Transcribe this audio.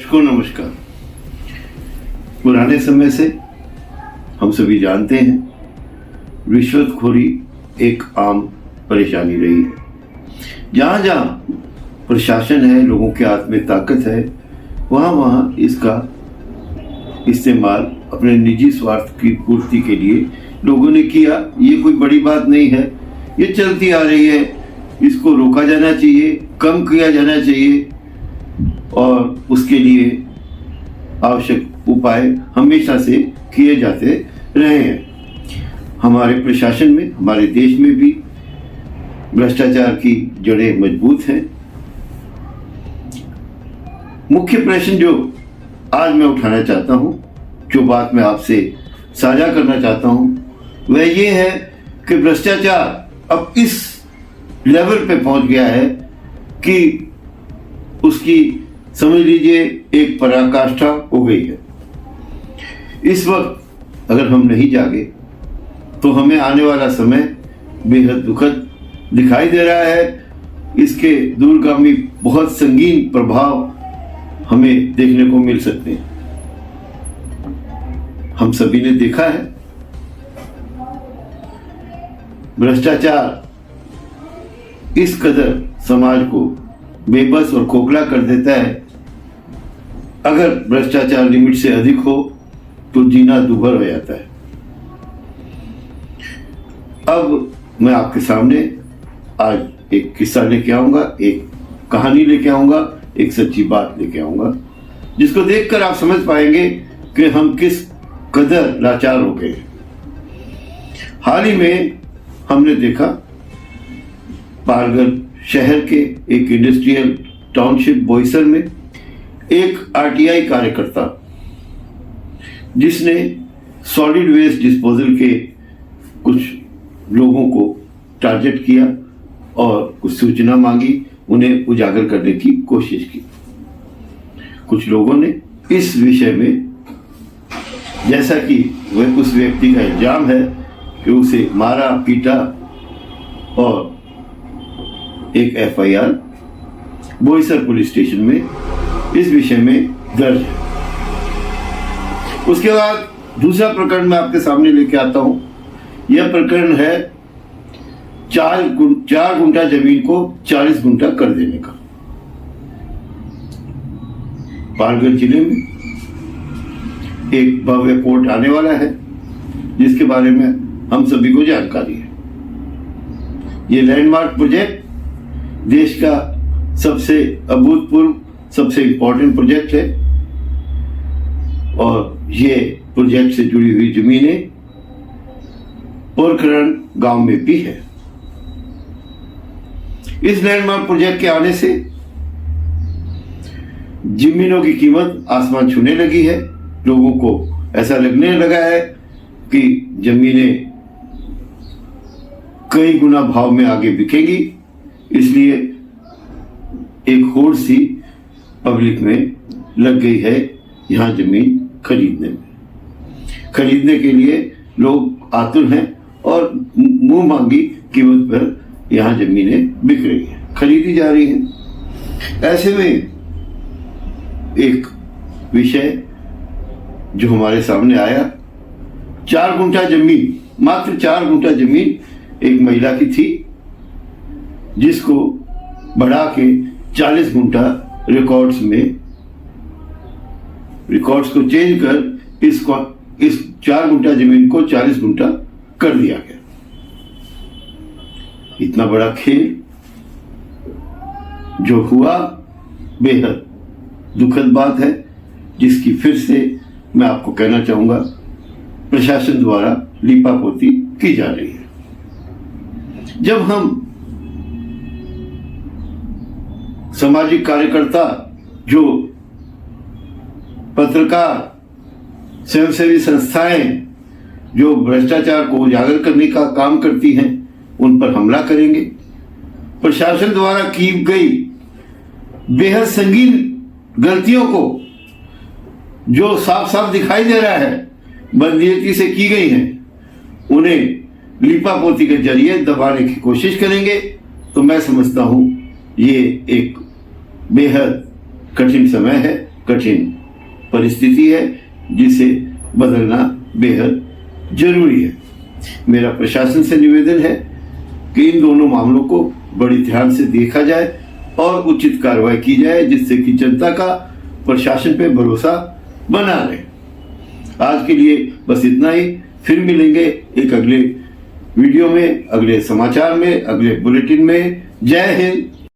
नमस्कार। पुराने समय से हम सभी जानते हैं रिश्वतखोरी एक आम परेशानी रही है। जहाँ जहाँ प्रशासन है, लोगों के हाथ में ताकत है, वहाँ वहाँ इसका इस्तेमाल अपने निजी स्वार्थ की पूर्ति के लिए लोगों ने किया। ये कोई बड़ी बात नहीं है, ये चलती आ रही है। इसको रोका जाना चाहिए, कम किया जाना चाहिए और उसके लिए आवश्यक उपाय हमेशा से किए जाते रहे हैं। हमारे प्रशासन में, हमारे देश में भी भ्रष्टाचार की जड़ें मजबूत हैं। मुख्य प्रश्न जो आज मैं उठाना चाहता हूं, जो बात मैं आपसे साझा करना चाहता हूं, वह ये है कि भ्रष्टाचार अब इस लेवल पे पहुंच गया है कि उसकी समझ लीजिए एक पराकाष्ठा हो गई है। इस वक्त अगर हम नहीं जागे तो हमें आने वाला समय बेहद दुखद दिखाई दे रहा है। इसके दूरगामी बहुत संगीन प्रभाव हमें देखने को मिल सकते हैं। हम सभी ने देखा है भ्रष्टाचार इस कदर समाज को बेबस और खोखला कर देता है। अगर भ्रष्टाचार लिमिट से अधिक हो तो जीना दूभर हो जाता है। अब मैं आपके सामने आज एक किस्सा लेके आऊंगा, एक कहानी लेके आऊंगा, एक सच्ची बात लेके आऊंगा, जिसको देखकर आप समझ पाएंगे कि हम किस कदर लाचार हो गए। हाल ही में हमने देखा पालघर शहर के एक इंडस्ट्रियल टाउनशिप बोईसर में एक आरटीआई कार्यकर्ता, जिसने सॉलिड वेस्ट डिस्पोजल के कुछ लोगों को टारगेट किया और कुछ सूचना मांगी, उन्हें उजागर करने की कोशिश की। कुछ लोगों ने इस विषय में, जैसा कि वह उस व्यक्ति का इल्जाम है कि उसे मारा पीटा, और एक एफआईआर बोईसर पुलिस स्टेशन में इस विषय में दर्ज है। उसके बाद दूसरा प्रकरण मैं आपके सामने लेके आता हूं। यह प्रकरण है 4 गुंठा जमीन को 40 गुंठा कर देने का। पालघर जिले में एक भव्य पोर्ट आने वाला है, जिसके बारे में हम सभी को जानकारी है। यह लैंडमार्क प्रोजेक्ट देश का सबसे अभूतपूर्व, सबसे इंपॉर्टेंट प्रोजेक्ट है और ये प्रोजेक्ट से जुड़ी हुई जमीनें पोरकरण गांव में भी है। इस लैंडमार्क प्रोजेक्ट के आने से जमीनों की कीमत आसमान छूने लगी है। लोगों को ऐसा लगने लगा है कि जमीनें कई गुना भाव में आगे बिकेंगी, इसलिए एक होड़ सी पब्लिक में लग गई है यहां जमीन खरीदने के लिए लोग आतुर हैं और मुंह मांगी कीमत पर यहां जमीनें बिक रही हैं, खरीदी जा रही हैं। ऐसे में एक विषय जो हमारे सामने आया, 4 गुंठा जमीन, मात्र 4 गुंठा जमीन एक महिला की थी, जिसको बढ़ा के 40 गुंठा रिकॉर्ड्स को चेंज कर इस 4 गुंठा जमीन को 40 गुंठा कर दिया गया। इतना बड़ा खेल जो हुआ, बेहद दुखद बात है, जिसकी फिर से मैं आपको कहना चाहूंगा प्रशासन द्वारा लीपापोती की जा रही है। जब हम सामाजिक कार्यकर्ता, जो पत्रकार, स्वयंसेवी संस्थाएं जो भ्रष्टाचार को उजागर करने का काम करती हैं, उन पर हमला करेंगे, प्रशासन द्वारा की गई बेहद संगीन गलतियों को, जो साफ साफ दिखाई दे रहा है बंदियती से की गई हैं, उन्हें लीपापोती के जरिए दबाने की कोशिश करेंगे, तो मैं समझता हूं ये एक बेहद कठिन समय है, कठिन परिस्थिति है जिसे बदलना बेहद जरूरी है। मेरा प्रशासन से निवेदन है कि इन दोनों मामलों को बड़ी ध्यान से देखा जाए और उचित कार्रवाई की जाए, जिससे कि जनता का प्रशासन पे भरोसा बना रहे। आज के लिए बस इतना ही। फिर मिलेंगे एक अगले वीडियो में, अगले समाचार में, अगले बुलेटिन में। जय हिंद,